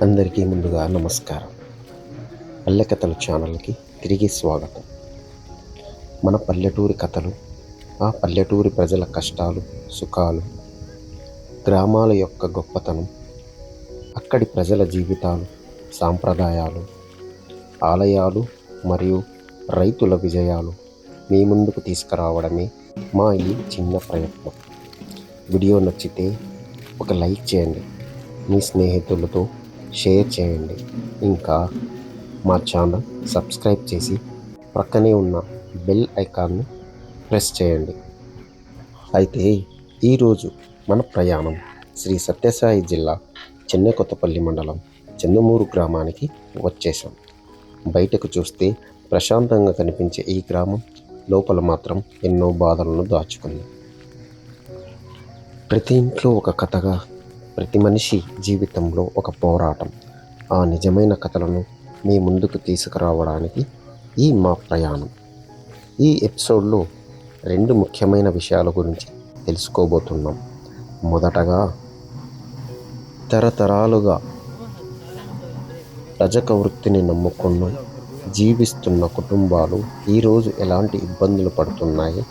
అందరికీ ముందుగా నమస్కారం. పల్లె కథలు ఛానల్కి తిరిగి స్వాగతం. మన పల్లెటూరి కథలు, ఆ పల్లెటూరి ప్రజల కష్టాలు, సుఖాలు, గ్రామాల యొక్క గొప్పతనం, అక్కడి ప్రజల జీవితాలు, సాంప్రదాయాలు, ఆలయాలు మరియు రైతుల విజయాలు మీ ముందుకు తీసుకురావడమే మా ఈ చిన్న ప్రయత్నం. వీడియో నచ్చితే ఒక లైక్ చేయండి, మీ స్నేహితులతో షేర్ చేయండి, ఇంకా మా ఛానల్ సబ్స్క్రైబ్ చేసి ప్రక్కనే ఉన్న బెల్ ఐకాన్ని ప్రెస్ చేయండి. అయితే ఈరోజు మన ప్రయాణం శ్రీ సత్యసాయి జిల్లా చెన్నెకొత్తపల్లి మండలం చందుమూరు గ్రామానికి వచ్చేసాం. బయటకు చూస్తే ప్రశాంతంగా కనిపించే ఈ గ్రామం లోపల మాత్రం ఎన్నో బాధలను దాచుకుంది. ప్రతి ఇంట్లో ఒక కథగా, ప్రతి మనిషి జీవితంలో ఒక పోరాటం. ఆ నిజమైన కథలను మీ ముందుకు తీసుకురావడానికి ఈ మా ప్రయాణం. ఈ ఎపిసోడ్లో 2 ముఖ్యమైన విషయాల గురించి తెలుసుకోబోతున్నాం. మొదటగా, తరతరాలుగా రజక వృత్తిని నమ్ముకున్న జీవిస్తున్న కుటుంబాలు ఈరోజు ఎలాంటి ఇబ్బందులు పడుతున్నాయి,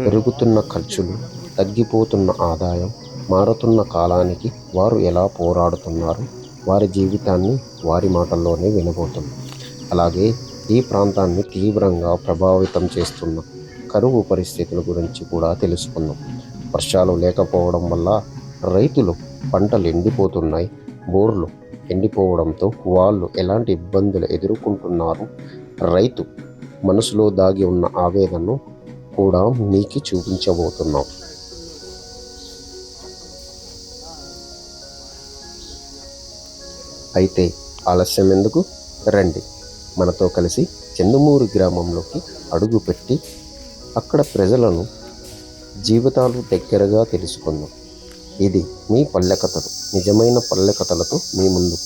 పెరుగుతున్న ఖర్చులు, తగ్గిపోతున్న ఆదాయం, మారుతున్న కాలానికి వారు ఎలా పోరాడుతున్నారు, వారి జీవితాన్ని వారి మాటల్లోనే వినబోతున్నాం. అలాగే ఈ ప్రాంతాన్ని తీవ్రంగా ప్రభావితం చేస్తున్న కరువు పరిస్థితుల గురించి కూడా తెలుసుకుందాం. వర్షాలు లేకపోవడం వల్ల రైతులు పంటలు ఎండిపోతున్నాయి, బోర్లు ఎండిపోవడంతో వాళ్ళు ఎలాంటి ఇబ్బందులు ఎదుర్కొంటున్నారు, రైతు మనసులో దాగి ఉన్న ఆవేదనను కూడా మీకు చూపించబోతున్నాం. అయితే ఆలస్యం ఎందుకు, రండి మనతో కలిసి చందుమూరు గ్రామంలోకి అడుగుపెట్టి అక్కడ ప్రజలను జీవితాలు దగ్గరగా తెలుసుకుందాం. ఇది మీ పల్లె కథలు, నిజమైన పల్లె కథలతో మీ ముందు.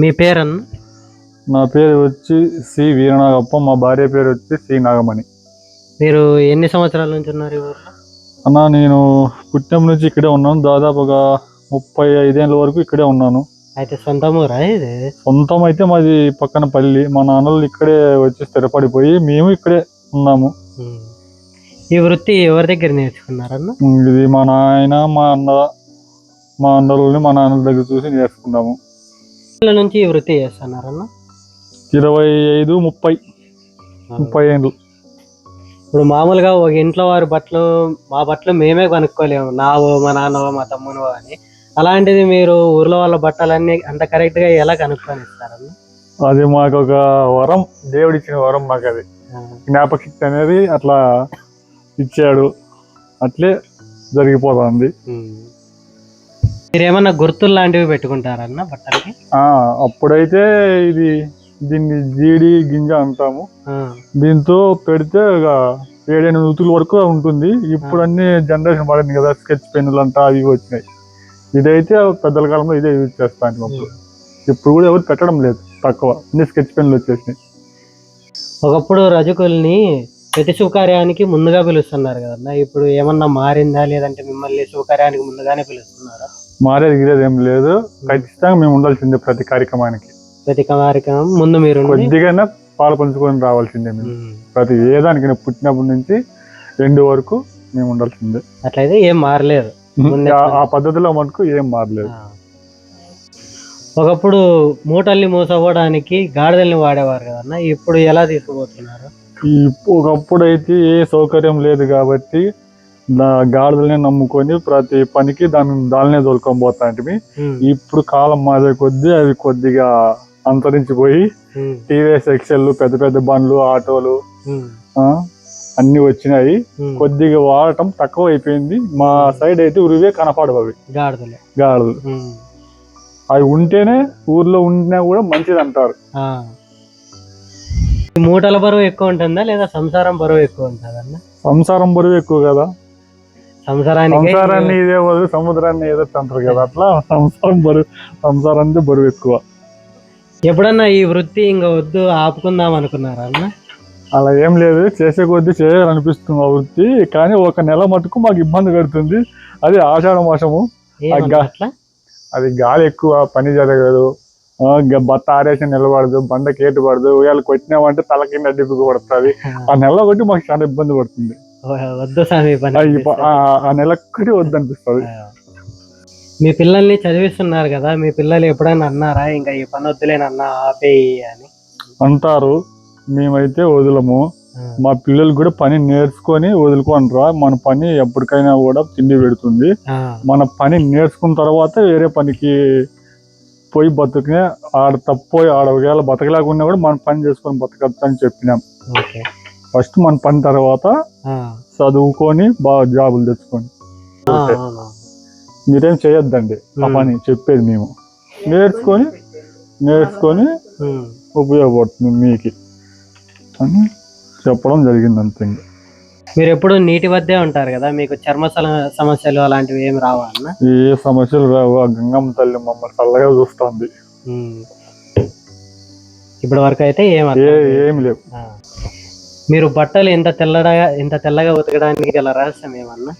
మీ పేరన్న? నా పేరు వచ్చి సి వీరనాగప్ప, మా భార్య పేరు వచ్చి సి నాగమణి. మీరు ఎన్ని సంవత్సరాల నుంచి ఉన్నారు ఈ ఊర్లో? అన్న, నేను పుట్టినప్పటి నుంచి ఇక్కడే ఉన్నాను. దాదాపుగా 35 ఏళ్ళ వరకు ఇక్కడే ఉన్నాను. అయితే సొంత ఊరా ఇది? సొంతం అయితే మాది పక్కన పల్లి. మా నాన్నలు ఇక్కడే వచ్చి స్థిరపడిపోయి మేము ఇక్కడే ఉన్నాము. ఈ వృత్తి ఎవరి దగ్గర నేర్చుకున్నారన్న? ఇది మా నాయన, మా అన్నలని మా నాన్నల దగ్గర చూసి నేర్చుకున్నాము. నుంచి ఈ వృత్తి చేస్తున్నారన్న? 25, 30 ఏళ్ళు. ఇప్పుడు మామూలుగా ఒక ఇంట్లో వారి బట్టలు, మా బట్టలు మేమే కొనుక్కోలేము, నావో మా నాన్నవో మా తమ్మునవో అని. అలాంటిది మీరు ఊర్లో వాళ్ళ బట్టలన్నీ అంత కరెక్ట్గా ఎలా కనుక్కొని ఇస్తారన్న? అది మాకు ఒక వరం, దేవుడిచ్చిన వరం మాకు. అది జ్ఞాపకశక్తి అనేది అట్లా ఇచ్చాడు, అట్లే జరిగిపోతుంది. మీరేమన్నా గుర్తులు లాంటివి పెట్టుకుంటారన్న బట్టలకి? అప్పుడైతే దీన్ని జీడి గింజ అంటాము. దీంతో పెడితే 7-8 నూతుల వరకు ఉంటుంది. ఇప్పుడు అన్ని జనరేషన్ పడింది కదా, స్కెచ్ పెన్నులు అంటా అవి వచ్చినాయి. ఇదైతే పెద్దల కాలంలో ఇదే యూజ్ చేస్తాను. ఇప్పుడు కూడా ఎవరు పెట్టడం లేదు, తక్కువ. అన్ని స్కెచ్ పెన్నులు వచ్చేసినాయి. ఒకప్పుడు రజకుల్ని ప్రతి శుభకార్యానికి ముందుగా పిలుస్తున్నారు కదన్నా, ఇప్పుడు ఏమన్నా మారిందా, లేదంటే మిమ్మల్ని శుభకార్యానికి ముందుగానే పిలుస్తున్నారా? మారేది గిరేది ఏం లేదు, ఖచ్చితంగా మేము ఉండాల్సిందే. ప్రతి కార్యక్రమానికి ముందు మీరు కొద్దిగా పాలు పంచుకొని రావాల్సిందే. మేము ప్రతి ఏదానికి పుట్టినప్పటి నుంచి ఎండు వరకు మేము ఉండాల్సిందే. అట్లయితే ఏం మారలేదు, ఆ పద్ధతిలో మటుకు ఏం మారలేదు. ఒకప్పుడు మూటల్ని మోసపోవడానికి గాడిదల్ని వాడేవారు కదన్నా, ఇప్పుడు ఎలా తీసుకుపోతున్నారు? ఒకప్పుడు అయితే ఏ సౌకర్యం లేదు కాబట్టి గాడిదల్ని నమ్ముకొని ప్రతి పనికి దానినే తోలుకొని పోతా అంటే. ఇప్పుడు కాలం మాదే కొద్దీ అవి కొద్దిగా అంతరించిపోయి టీవీఎస్ ఎక్సెల్, పెద్ద పెద్ద బండ్లు, ఆటోలు అన్ని వచ్చినాయి. కొద్దిగా వాడటం తక్కువ అయిపోయింది. మా సైడ్ అయితే ఉరివే కనపడవు అవి గాడిదలు. అవి ఉంటేనే ఊర్లో ఉంటేనే కూడా మంచిది అంటారు. మూటల బరువు ఎక్కువ ఉంటుందా లేదా సంసారం బరువు ఎక్కువ ఉంటుందన్న? సంసారం బరువు ఎక్కువ కదా. సంసారాన్ని ఇదే బరువు, సముద్రాన్ని ఏదో అంటారు కదా, అట్లా సంసారానికి బరువు ఎక్కువ. ఎప్పుడన్నా ఈ వృత్తి ఇంకా వద్దు ఆపుకుందాం అనుకున్నారా అన్న? అలా ఏం లేదు, చేసే కొద్దీ చేయాలనిపిస్తుంది ఆ వృత్తి. కానీ ఒక నెల మటుకు మాకు ఇబ్బంది పెడుతుంది. అది ఆషాఢ మాసము. ఏమన్నా అట్లా? అది గాలి ఎక్కువ, పని జరగదు, బత్త ఆరేసి నిలబడదు, బండ కేటు పడదు, ఉయ్యాలు కొట్టినామంటే తల కింద డిబ్బు పడుతుంది. ఆ నెల ఒకటి మాకు చాలా ఇబ్బంది పడుతుంది. వద్దు స్వామి పని ఆ నెల ఒక్కటి వద్దు అనిపిస్తుంది. మీ పిల్లల్ని చదివిస్తున్నారు కదా, మీ పిల్లలు ఎప్పుడైనా అన్నారా ఇంకా ఈ పని వద్దులేనన్నా ఆపేయి అని? అంటారు, మేమైతే వదలము. మా పిల్లలు కూడా పని నేర్చుకొని వదులుకోనరా, మన పని ఎప్పటికైనా కూడా తిండి పెడుతుంది. మన పని నేర్చుకున్న తర్వాత వేరే పనికి పోయి బతుకునే, ఆడ తప్పోయి ఆడ ఒకవేళ బతకలేకున్నా కూడా మన పని చేసుకొని బతకచ్చు అని చెప్పినాం. ఫస్ట్ మన పని తర్వాత చదువుకొని బాగా జాబులు తెచ్చుకొని. మీరేం చేయొద్దండి ఆ పని, చెప్పేది మేము. నేర్చుకొని ఉపయోగపడుతుంది మీకు అని చెప్పడం జరిగింది అంతే. మీరు ఎప్పుడు నీటి వద్దే ఉంటారు కదా, మీకు చర్మ సమస్యలు అలాంటివి ఏమి రావా అన్న? ఏ సమస్యలు రావు, ఆ గంగమ్మ తల్లి మమ్మల్ని చల్లగా చూస్తుంది. ఇప్పటి వరకు అయితే ఏమి లేవు. మీరు బట్టలు ఇంత తెల్లగా ఉతకడానికి గల రహస్యం ఏమన్నా?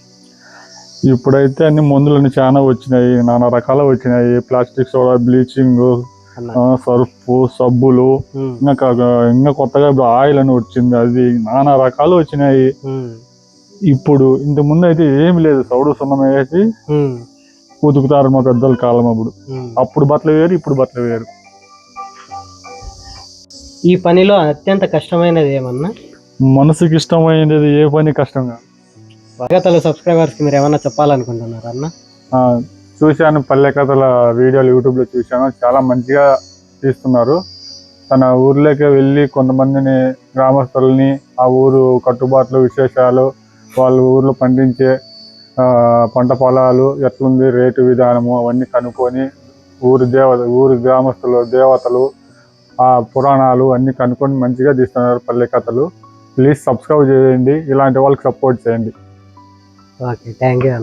ఇప్పుడైతే అన్ని మందులన్నీ చాలా వచ్చినాయి, నానా రకాలు వచ్చినాయి. ప్లాస్టిక్ సోడా, బ్లీచింగ్, సర్ఫ్, సబ్బులు, ఇంకా కొత్తగా ఇప్పుడు ఆయిల్ అని వచ్చింది, అది నానా రకాలు వచ్చినాయి. ఇప్పుడు ఇంత ముందు అయితే ఏమి లేదు, సౌడు సున్నం వేసి ఉతుకుతారు మా పెద్దల కాలం. అప్పుడు బట్టలు వేరు, ఇప్పుడు బట్టలు వేరు. ఈ పనిలో అత్యంత కష్టమైనది ఏమన్నా? మనసుకి ఇష్టమైనది ఏ పని కష్టం కాదు. పల్లెకథల సబ్స్క్రైబర్స్ కి మీరు ఏమన్నా చెప్పాలనుకుంటున్నారా అన్న? చూశాను, పల్లె కథల వీడియోలు యూట్యూబ్ లో చూశాను, చాలా మంచిగా తీస్తున్నారు. తన ఊర్లోకి వెళ్ళి కొంతమందిని, గ్రామస్తులని, ఆ ఊరు కట్టుబాట్లు, విశేషాలు, వాళ్ళ ఊర్లో పండించే పంట పొలాలు ఎట్లుంది, రేటు విధానము అవన్నీ కనుక్కొని, ఊరి గ్రామస్తులు, దేవతలు, ఆ పురాణాలు అన్ని కనుక్కొని మంచిగా తీస్తున్నారు పల్లె కథలు. ప్లీజ్ సబ్స్క్రైబ్ చేయండి, ఇలాంటి వాళ్ళకి సపోర్ట్ చేయండి. Okay, thank you.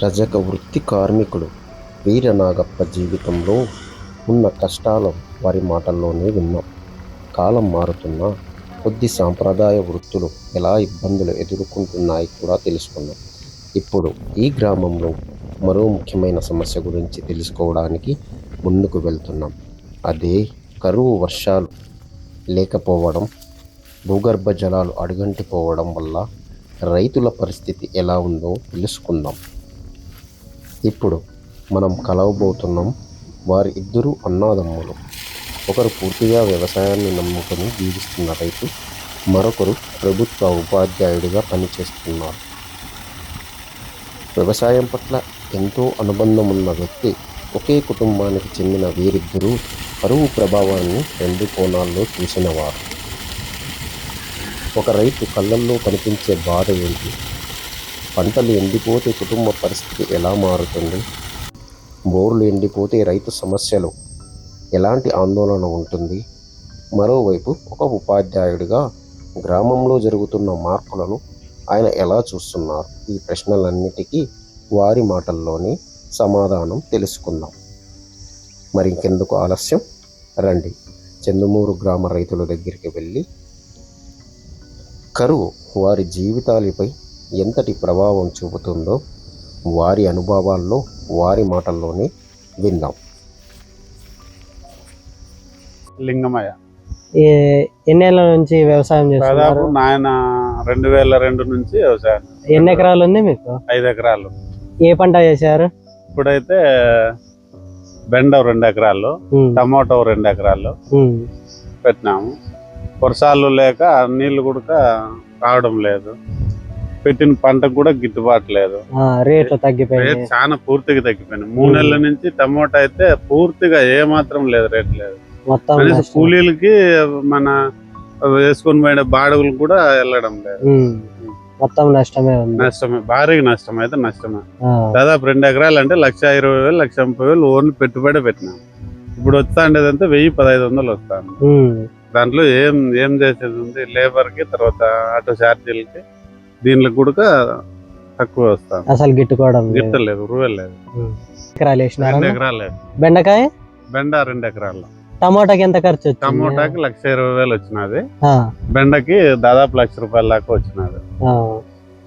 రజక వృత్తి కార్మికుడు వీరనాగప్ప జీవితంలో ఉన్న కష్టాలు వారి మాటల్లోనే విన్నాం. కాలం మారుతున్నా కొద్ది సాంప్రదాయ వృత్తులు ఎలా ఇబ్బందులు ఎదుర్కొంటున్నాయి కూడా తెలుసుకున్నాం. ఇప్పుడు ఈ గ్రామంలో మరో ముఖ్యమైన సమస్య గురించి తెలుసుకోవడానికి ముందుకు వెళ్తున్నాం. అదే కరువు. వర్షాలు లేకపోవడం, భూగర్భ జలాలు అడుగంటిపోవడం వల్ల రైతుల పరిస్థితి ఎలా ఉందో తెలుసుకుందాం. ఇప్పుడు మనం కలవబోతున్నాం వారి ఇద్దరు అన్నదమ్ములు. ఒకరు పూర్తిగా వ్యవసాయాన్ని నమ్ముకొని జీవిస్తున్న రైతు, మరొకరు ప్రభుత్వ ఉపాధ్యాయుడిగా పనిచేస్తున్నారు. వ్యవసాయం పట్ల ఎంతో అనుబంధం ఉన్న వ్యక్తి. ఒకే కుటుంబానికి చెందిన వీరిద్దరూ కరువు ప్రభావాన్ని రెండు కోణాల్లో చూసినవారు. ఒక రైతు కళ్ళల్లో కనిపించే బాధ ఏంటి, పంటలు ఎండిపోతే కుటుంబ పరిస్థితి ఎలా మారుతుంది, బోర్లు ఎండిపోతే రైతు సమస్యలు ఎలాంటి ఆందోళన ఉంటుంది, మరోవైపు ఒక ఉపాధ్యాయుడిగా గ్రామంలో జరుగుతున్న మార్పులను ఆయన ఎలా చూస్తున్నారు. ఈ ప్రశ్నలన్నిటికీ వారి మాటల్లోనే సమాధానం తెలుసుకుందాం. మరి ఇంకెందుకు ఆలస్యం, రండి చందుమూరు గ్రామ రైతుల దగ్గరికి వెళ్ళి కరువు వారి జీవితాలపై ఎంతటి ప్రభావం చూపుతుందో వారి అనుభవాల్లో, వారి మాటల్లోనే విందాం. లింగమయ్య ఎన్నేళ్ళ నుంచి వ్యవసాయం చేస్తున్నారు? దాదాపు నాయన 2002 నుంచి వ్యవసాయం. ఎన్ని ఎకరాలు ఉంది మీకు? 5 ఎకరాలు. ఏ పంట చేశారు? ఇప్పుడైతే బెండ 2 ఎకరాలు, టమాటో 2 ఎకరాలు పెట్టినాము. వర్షాలు లేక నీళ్లు కూడా రావడం లేదు, పెట్టిన పంటకు కూడా గిట్టుబాటు లేదు, రేట్లు తగ్గిపోయాయి, చాలా పూర్తిగా తగ్గిపోయినాయి. 3 నెలల నుంచి టమోటా అయితే పూర్తిగా ఏ మాత్రం లేదు, రేట్ లేదు. కూలీలకి మన వేసుకొని పోయిన బాడుగులు కూడా వెళ్ళడం లేదు. మొత్తం నష్టమే ఉంది. నష్టమే, భారీగా నష్టం అయితే నష్టమే. ఆ, దాదాపు 2 ఎకరాలు అంటే 1,20,000 1,30,000 ఓన్లీ పెట్టుబడి పెట్టినాం. ఇప్పుడు వస్తా ఉండేదంతా 1,000-1,500 వస్తాను. ఉమ్, దాంట్లో ఏం చేసేది ఉంది, లేబర్ కి, తర్వాత ఆటో ఛార్జీలకి, దీనికి కూడా తక్కువ వస్తాను. అసలు గిట్టుకోవడం లేదు. గిట్టలేదు, రూవల్ లేదు. ఎకరాలు వేసినారా 2 అన్న? ఎకరాలు లేదు. బెండకాయ, బెండ 2 ఎకరాలు. టమోటాకి ఎంత ఖర్చు వచ్చింది? టమోటాకి 1,20,000 వచ్చినది. ఆ, బెండకి దాదాపు 1,00,000 రూపాయల దాకా వచ్చినది ఆ.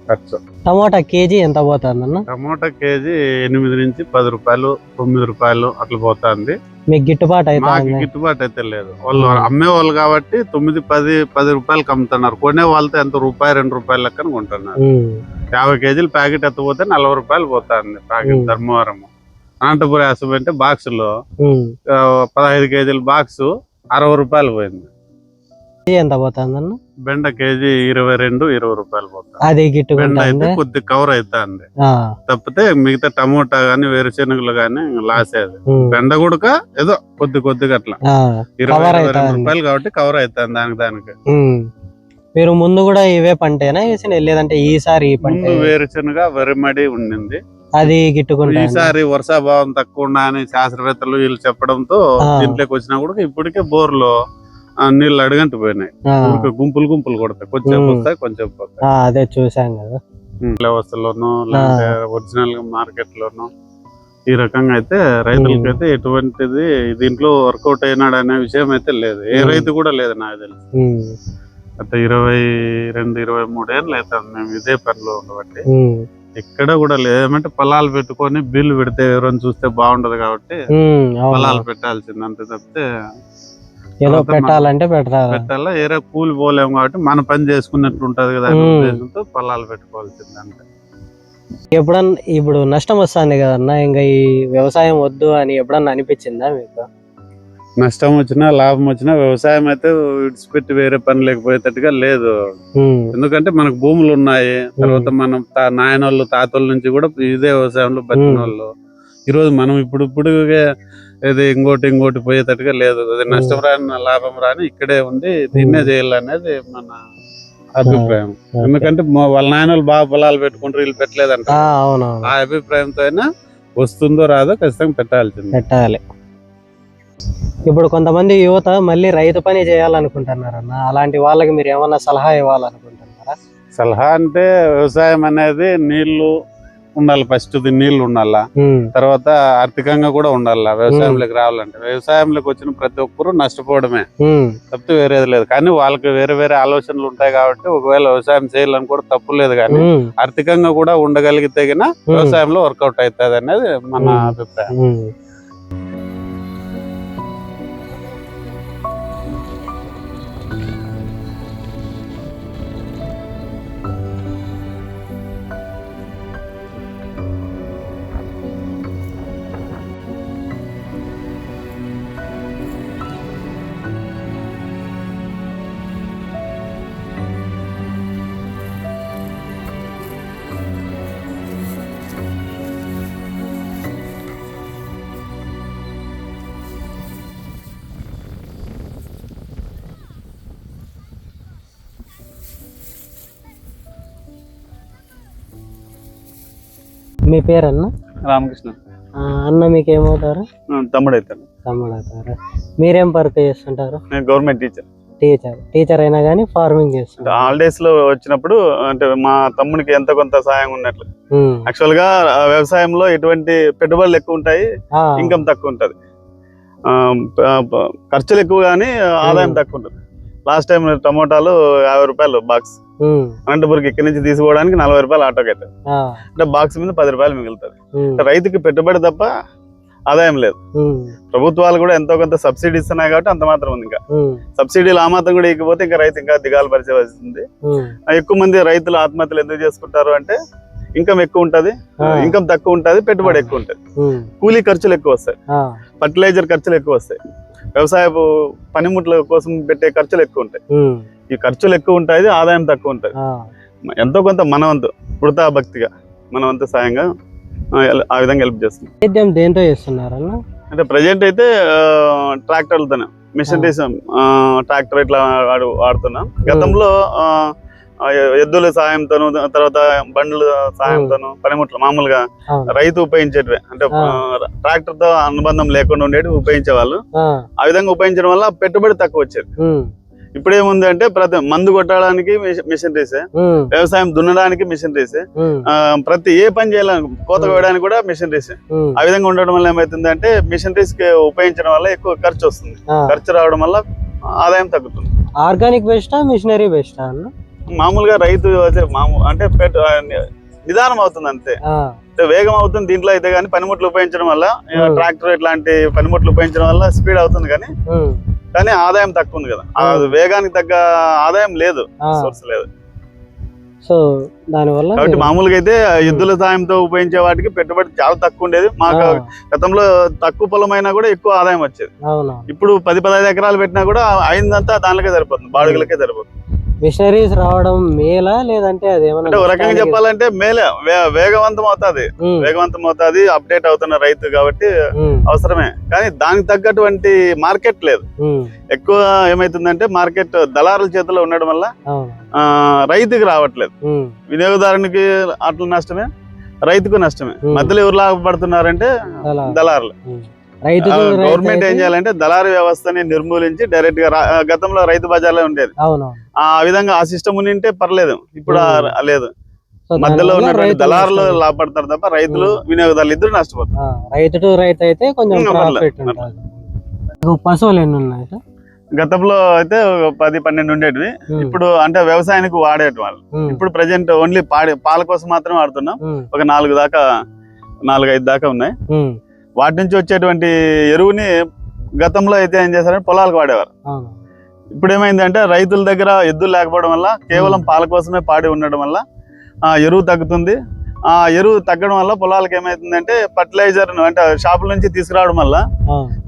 ఖర్చు. టమోటా కేజీ ఎంత పోతుంది అన్న? టమోటా కేజీ 8 నుంచి 10 రూపాయలు 9 రూపాయలు అట్లా పోతుంది. మీకు గిట్టుబాటు అయితే మాకు గిట్టుబాటు అయితే లేదు. వాళ్ళు అమ్మే వాళ్ళు కాబట్టి 9-10 రూపాయలకి అమ్ముతున్నారు. కొనే వాళ్ళతో ఎంత ₹1-2 లెక్కన కొంటున్నారు. 50 కేజీలు ప్యాకెట్ ఎత్తపోతే 40 రూపాయలు పోతుంది ప్యాకెట్. ధర్మవరం అనంతపురం యాసం అంటే బాక్సులో 15 కేజీల బాక్స్ 60 రూపాయలు పోయింది. ఎంత పోతుంది అన్న? బెండ కేజీ 22-20 రూపాయలు పోతుంది. అది బెండ గిట్టుకుంటా అయితే కొద్ది కవర్ అవుతుంది తప్పితే మిగతా టమోటా గానీ వేరుశెనగలు గానీ లాస్ అయ్యేది. బెండ కూడా ఏదో కొద్దిగా అట్లా 20-22 రూపాయలు కాబట్టి కవర్ అవుతుంది దానికి. మీరు ముందు కూడా ఇవే పంటేనా వేసిన, లేదంటే ఈసారి ఈ పంట? ముందు వేరుశెనగ వరిమడి ఉండింది. అది గిట్టుకుంటా. ఈసారి వర్షాభావం తక్కువ ఉన్నాయని శాస్త్రవేత్తలు వీళ్ళు చెప్పడంతో దీంట్లోకి వచ్చినా కూడా ఇప్పటికే బోర్లో నీళ్ళు అడుగంటి పోయినాయి. గుంపులు కొడతాయి, కొంచెం వస్తాయి కొంచెం పోతాయి. అదే చూసాం కదా. వ్యవస్థలోనూ లేదంటే ఒరిజినల్ మార్కెట్ లోను ఈ రకంగా అయితే రైతులకైతే ఎటువంటిది దీంట్లో వర్కౌట్ అయినాడు అనే విషయం అయితే లేదు. ఏ రైతు కూడా లేదు నాకు తెలిసి. గత 22-23 ఏళ్ళు అవుతుంది మేము ఇదే పనిలో ఉండబట్టి. ఎక్కడ కూడా లేదు. ఏమంటే పొలాలు పెట్టుకొని బిల్లు పెడితే ఎవరైనా చూస్తే బాగుండదు కాబట్టి పొలాలు పెట్టాల్సింది అంతే తప్పితే ఏదో పెట్టాలంటే పెట్టాలా. ఏరే కూలి పోలేము కాబట్టి మన పని చేసుకున్నట్లు ఉంటది కదా అనే ఉద్దేశంతో పొలాలు పెట్టుకోవాల్సింది అంతే. ఎప్పుడన్నా ఇప్పుడు నష్టం వస్తుంది కదన్నా, ఇంకా ఈ వ్యవసాయం వద్దు అని ఎప్పుడన్నా అనిపించిందా మీకు? నష్టం వచ్చినా లాభం వచ్చినా వ్యవసాయం అయితే విడిచిపెట్టి వేరే పని లేకపోయేటట్టుగా లేదు. ఎందుకంటే మనకు భూములు ఉన్నాయి. తర్వాత మనం నాయనోళ్ళు తాతోళ్ళ నుంచి కూడా ఇదే వ్యవసాయంలో బతికిన వాళ్ళు. ఈరోజు మనం ఇప్పుడు ఏది ఇంకోటి పోయేటట్టుగా లేదు. అది నష్టం రాని లాభం రాని ఇక్కడే ఉండి దీన్నే చేయాలనేది మన అభిప్రాయం. ఎందుకంటే వాళ్ళ నాయనోళ్ళు బాగా పొలాలు పెట్టుకుంటారు, వీళ్ళు పెట్టలేదంట. ఆ అభిప్రాయంతో అయినా వస్తుందో రాదో ఖచ్చితంగా పెట్టాలి. ఇప్పుడు కొంతమంది యువత మళ్ళీ రైతు పని చేయాలనుకుంటున్నారన్న, అలాంటి వాళ్ళకి మీరు ఏమన్నా సలహా ఇవ్వాలనుకుంటున్నారా? సలహా అంటే వ్యవసాయం అనేది నీళ్లు ఉండాలి. ఫస్ట్ నీళ్లు ఉండాలా, తర్వాత ఆర్థికంగా కూడా ఉండాలా. వ్యవసాయంలోకి రావాలంటే వ్యవసాయంలోకి వచ్చిన ప్రతి ఒక్కరు నష్టపోవడమే తప్పితే వేరేది లేదు. కానీ వాళ్ళకి వేరే ఆలోచనలు ఉంటాయి కాబట్టి ఒకవేళ వ్యవసాయం చేయాలని కూడా తప్పు లేదు. కానీ ఆర్థికంగా కూడా ఉండగలిగితే వ్యవసాయంలో వర్కౌట్ అవుతుంది అనేది మన అభిప్రాయం. మీ పేరన్న? రామకృష్ణ. అన్న మీకు ఏమవుతారు? తమ్ముడు అవుతారు. మీరేం వర్క్ చేస్తుంటారు? నేను గవర్నమెంట్ టీచర్ అయినా కానీ ఫార్మింగ్ చేస్తుంటారు. హాలిడేస్ లో వచ్చినప్పుడు అంటే మా తమ్మునికి ఎంత కొంత సాయం ఉన్నట్లు. యాక్చువల్ గా వ్యవసాయంలో ఎటువంటి పెట్టుబడులు ఎక్కువ ఉంటాయి, ఇన్కమ్ తక్కువ ఉంటది, ఖర్చులు ఎక్కువ కానీ ఆదాయం తక్కువ ఉంటుంది. లాస్ట్ టైం టమోటాలు 50 రూపాయలు బాక్స్. అనంతపురికి ఇక్కడి నుంచి తీసుకోవడానికి 40 రూపాయలు ఆటోకి అవుతుంది. అంటే బాక్స్ మీద 10 రూపాయలు మిగులుతుంది. రైతుకి పెట్టుబడి తప్ప ఆదాయం లేదు. ప్రభుత్వాలు కూడా ఎంతో కొంత సబ్సిడీ ఇస్తున్నాయి కాబట్టి అంత మాత్రం ఉంది. ఇంకా సబ్సిడీలు ఆ మాత్రం కూడా ఇకపోతే ఇంకా రైతు ఇంకా దిగాలు పరిచే. ఎక్కువ మంది రైతులు ఆత్మహత్యలు ఎందుకు చేసుకుంటారు అంటే ఇన్కమ్ ఎక్కువ ఉంటది, ఇన్కమ్ తక్కువ ఉంటది, పెట్టుబడి ఎక్కువ ఉంటది, కూలీ ఖర్చులు ఎక్కువ వస్తాయి, ఫర్టిలైజర్ ఖర్చులు ఎక్కువ వస్తాయి, వ్యవసాయపు పనిముట్ల కోసం పెట్టే ఖర్చులు ఎక్కువ ఉంటాయి. ఈ ఖర్చులు ఎక్కువ ఉంటాయి, ఆదాయం తక్కువ ఉంటది. ఎంతో కొంత మన వంతు వృతా భక్తిగా మన వంతు సాయంగా ఆ విధంగా హెల్ప్ చేస్తుంది. సేద్యం దేంతో చేస్తున్నారన్న? అంటే ప్రజెంట్ అయితే ట్రాక్టర్లతోనే, మిషనరీస్ ట్రాక్టర్ ఇట్లా వాడుతున్నాం. గతంలో ఎద్దుల సాయంతోను, తర్వాత బండ్ల సాయంతోను, పనిముట్లు మామూలుగా అవును. రైతు ఉపయోగించేటివే, అంటే ట్రాక్టర్ తో అనుబంధం లేకుండా ఉండేవి ఉపయోగించేవాళ్ళు. ఆ విధంగా ఉపయోగించడం వల్ల పెట్టుబడి తక్కువ వచ్చేది. ఇప్పుడు ఏముంది అంటే ప్రతి మందు కొట్టడానికి మిషనరీసే, వ్యవసాయం దున్నడానికి మిషనరీసే, ప్రతి ఏ పని చేయాలని కోత కోయడానికి కూడా మిషనరీసే. ఆ విధంగా ఉండడం వల్ల ఏమైతుంది అంటే మిషనరీస్ కి ఉపయోగించడం వల్ల ఎక్కువ ఖర్చు వస్తుంది. ఖర్చు రావడం వల్ల ఆదాయం తగ్గుతుంది. ఆర్గానిక్ బెస్టా, మిషనరీ బెస్టా అన్న? మామూలుగా రైతు అంటే నిదానం అవుతుంది అంతే, వేగం అవుతుంది దీంట్లో అయితే. కానీ పనిముట్లు ఉపయోగించడం వల్ల, ట్రాక్టర్ ఇట్లాంటి పనిముట్లు ఉపయోగించడం వల్ల స్పీడ్ అవుతుంది, కానీ ఆదాయం తక్కువ ఉంది కదా. వేగానికి తగ్గ ఆదాయం లేదు, సోర్స్ లేదు. సో దానివల్ల కాబట్టి మామూలుగా అయితే ఎద్దుల సాయంతో ఉపయోగించే వాటికి పెట్టుబడి చాలా తక్కువ ఉండేది. మాకు గతంలో తక్కువ పొలం అయినా కూడా ఎక్కువ ఆదాయం వచ్చేది. ఇప్పుడు 10-15 ఎకరాలు పెట్టినా కూడా అయిందంతా దానికే సరిపోతుంది, బాడుగులకే సరిపోతుంది. మిషనరీస్ రావడం మేలా లేదంటే అదేమన్నా? ఒక రకంగా చెప్పాలంటే మేలే, వేగవంతం అవుతుంది, అప్డేట్ అవుతున్న రైతు కాబట్టి అవసరమే. కానీ దానికి తగ్గటువంటి మార్కెట్ లేదు. ఎక్కువ ఏమైతుందంటే మార్కెట్ దళారుల చేతిలో ఉండడం వల్ల రైతుకి రావట్లేదు. వినియోగదారునికి అట్లా నష్టమే, రైతుకు నష్టమే. మధ్యలో ఎవరు లాభపడుతున్నారంటే దళారులు. గవర్నమెంట్ ఏం చేయాలంటే దళారీ వ్యవస్థని నిర్మూలించి డైరెక్ట్ గా, గతంలో రైతు బజార్లో ఉండేది, ఆ విధంగా ఆ సిస్టమ్ ఉంటే పర్లేదు. ఇప్పుడు లేదు, మధ్యలో ఉన్నటువంటి దళారులు లాభపడతారు తప్ప రైతులు వినియోగదారులు ఇద్దరు నష్టపోతారు. రైతు టు రైతు అయితే కొంచెం ప్రాఫిట్ ఉంటుంది. పశువులు ఎన్ని ఉన్నాయి? గతంలో అయితే 10-12 ఉండేటివి. ఇప్పుడు అంటే వ్యవసాయానికి వాడేటి వాళ్ళు. ఇప్పుడు ప్రజెంట్ ఓన్లీ పాల కోసం మాత్రమే వాడుతున్నాం. ఒక 4-5 దాకా ఉన్నాయి. వాటి నుంచి వచ్చేటువంటి ఎరువుని గతంలో అయితే ఏం చేశారంటే పొలాలకు వాడేవారు. ఇప్పుడు ఏమైందంటే రైతుల దగ్గర ఎద్దులు లేకపోవడం వల్ల, కేవలం పాల కోసమే పాడి ఉండడం వల్ల ఎరువు తగ్గుతుంది. ఆ ఎరువు తగ్గడం వల్ల పొలాలకు ఏమైతుందంటే ఫర్టిలైజర్ అంటే షాపుల నుంచి తీసుకురావడం వల్ల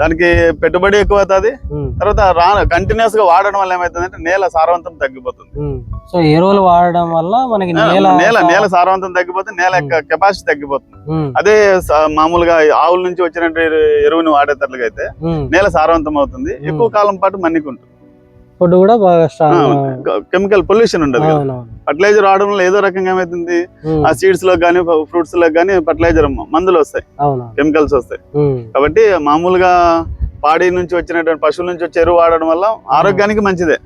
దానికి పెట్టుబడి ఎక్కువ అవుతుంది. తర్వాత కంటిన్యూస్ గా వాడడం వల్ల ఏమైతుందంటే నేల సారవంతం తగ్గిపోతుంది. సో ఎరువులు వాడడం వల్ల మనకి నేల సారవంతం తగ్గిపోతుంది, నేల యొక్క కెపాసిటీ తగ్గిపోతుంది. అదే మామూలుగా ఆవుల నుంచి వచ్చిన ఎరువుని వాడేటట్లుగా అయితే నేల సారవంతం అవుతుంది, ఎక్కువ కాలం పాటు మన్నికుంటుంది. ఫుడ్ కూడా బాగా కెమికల్ పొల్యూషన్ ఉండదు. ఫర్టిలైజర్ వాడడం వల్ల ఏదో రకంగా ఏమైతుంది, ఆ సీడ్స్ లో గానీ ఫ్రూట్స్ లో గానీ ఫర్టిలైజర్ మందులు వస్తాయి, కెమికల్స్ వస్తాయి. కాబట్టి మామూలుగా పాడి నుంచి వచ్చినటువంటి పశువుల నుంచి వచ్చే ఎరువు వాడడం వల్ల ఆరోగ్యానికి మంచిదే.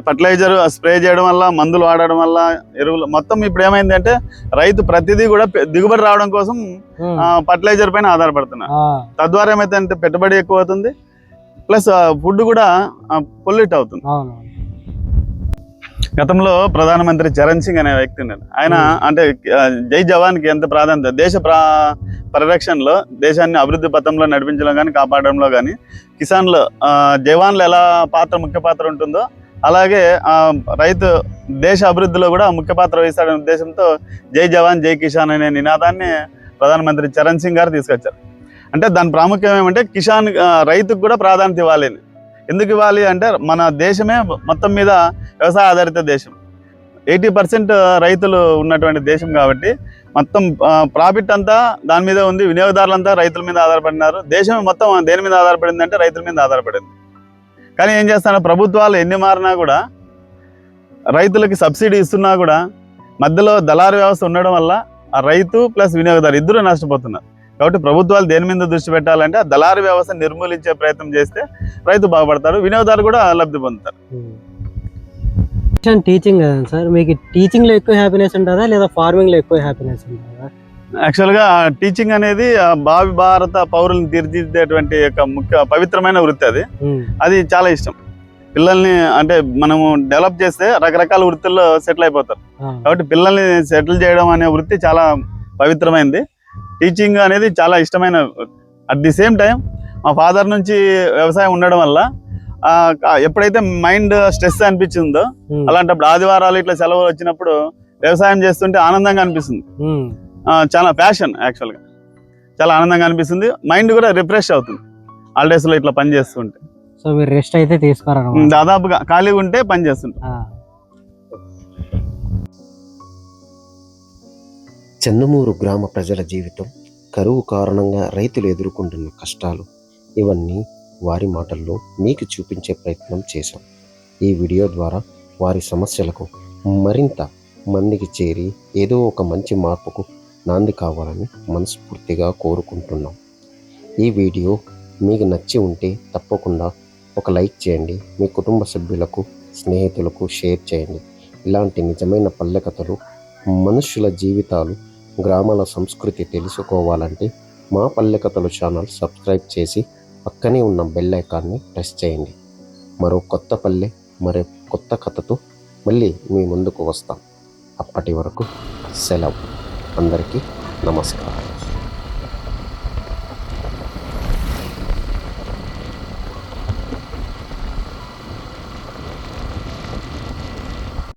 ఫర్టిలైజర్ స్ప్రే చేయడం వల్ల, మందులు వాడడం వల్ల, ఎరువులు మొత్తం ఇప్పుడు ఏమైంది అంటే రైతు ప్రతిదీ కూడా దిగుబడి రావడం కోసం ఫర్టిలైజర్ పైన ఆధారపడుతున్నారు. తద్వారా ఏమైతే పెట్టుబడి ఎక్కువ అవుతుంది, ప్లస్ ఫుడ్ కూడా పొల్యూట్ అవుతుంది. గతంలో ప్రధానమంత్రి చరణ్ సింగ్ అనే వ్యక్తి ఉన్నారు. ఆయన అంటే జై జవాన్ కి ఎంత ప్రాధాన్యత, దేశ పరిరక్షణలో, దేశాన్ని అభివృద్ధి పథంలో నడిపించడం కానీ కాపాడడంలో కానీ, కిసాన్ లో జవాన్లు ఎలా ముఖ్య పాత్ర ఉంటుందో అలాగే రైతు దేశ అభివృద్ధిలో కూడా ముఖ్య పాత్ర వహిస్తాడనే ఉద్దేశంతో జై జవాన్ జై కిసాన్ అనే నినాదాన్ని ప్రధానమంత్రి చరణ్ సింగ్ గారు తీసుకొచ్చారు. అంటే దాని ప్రాముఖ్యం ఏమంటే రైతుకు కూడా ప్రాధాన్యత ఇవ్వాలి. ఎందుకు ఇవ్వాలి అంటే మన దేశమే మొత్తం మీద వ్యవసాయ ఆధారిత దేశం, 80% రైతులు ఉన్నటువంటి దేశం కాబట్టి మొత్తం ప్రాఫిట్ అంతా దాని మీద ఉంది. వినియోగదారులంతా రైతుల మీద ఆధారపడినారు. దేశం మొత్తం దేని మీద ఆధారపడింది అంటే రైతుల మీద ఆధారపడింది. కానీ ఏం చేస్తాను, ప్రభుత్వాలు ఎన్ని మారినా కూడా, రైతులకి సబ్సిడీ ఇస్తున్నా కూడా మధ్యలో దళారీ వ్యవస్థ ఉండడం వల్ల ఆ రైతు ప్లస్ వినియోగదారు ఇద్దరు నష్టపోతున్నారు. కాబట్టి ప్రభుత్వాలు దేని మీద దృష్టి పెట్టాలంటే ఆ దళారీ వ్యవస్థ నిర్మూలించే ప్రయత్నం చేస్తే రైతు బాగుపడతారు, వినియోగదారు కూడా లబ్ధి పొందుతారు. టీచింగ్ కదా సార్, మీకు టీచింగ్ లో ఎక్కువ హ్యాపీనెస్ ఉంటుందా లేదా ఫార్మింగ్ లో ఎక్కువ హ్యాపీనెస్ ఉంటుందా? యాక్చువల్ గా టీచింగ్ అనేది భావి భారత పౌరులను తీర్చిదిద్దేటువంటి ఒక పవిత్రమైన వృత్తి. అది చాలా ఇష్టం. పిల్లల్ని అంటే మనము డెవలప్ చేస్తే రకరకాల వృత్తుల్లో సెటిల్ అయిపోతారు. కాబట్టి పిల్లల్ని సెటిల్ చేయడం అనే వృత్తి చాలా పవిత్రమైనది. టీచింగ్ అనేది చాలా ఇష్టమైన. అట్ ది సేమ్ టైం మా ఫాదర్ నుంచి వ్యవసాయం ఉండడం వల్ల ఎప్పుడైతే మైండ్ స్ట్రెస్ అనిపించిందో, అలాంటప్పుడు ఆదివారాలు ఇట్లా సెలవులు వచ్చినప్పుడు వ్యవసాయం చేస్తుంటే ఆనందంగా అనిపిస్తుంది. చాలా ప్యాషన్, యాక్చువల్గా చాలా ఆనందంగా అనిపిస్తుంది. మైండ్ కూడా రిఫ్రెష్ అవుతుంది హాలిడేస్ లో ఇట్లా పని చేస్తుంటే. సో మీరు రెస్ట్ అయితే తీసుకోరు? దాదాపుగా ఖాళీగా ఉంటే పని చేస్తుంటాం. చందుమూరు గ్రామ ప్రజల జీవితం, కరువు కారణంగా రైతులు ఎదుర్కొంటున్న కష్టాలు, ఇవన్నీ వారి మాటల్లో మీకు చూపించే ప్రయత్నం చేశాం. ఈ వీడియో ద్వారా వారి సమస్యలకు మరింత మందికి చేరి ఏదో ఒక మంచి మార్పుకు నాంది కావాలని మనస్ఫూర్తిగా కోరుకుంటున్నాం. ఈ వీడియో మీకు నచ్చి ఉంటే తప్పకుండా ఒక లైక్ చేయండి. మీ కుటుంబ సభ్యులకు, స్నేహితులకు షేర్ చేయండి. ఇలాంటి నిజమైన పల్లె కథలు, మనుషుల జీవితాలు, గ్రామాల సంస్కృతి తెలుసుకోవాలంటే మా పల్లె కథలు ఛానల్ సబ్స్క్రైబ్ చేసి పక్కనే ఉన్న బెల్ ఐకాన్ని ప్రెస్ చేయండి. మరో కొత్త పల్లె, మరో కొత్త కథతో మళ్ళీ మీ ముందుకు వస్తాం. అప్పటి వరకు సెలవు. అందరికీ నమస్కారం.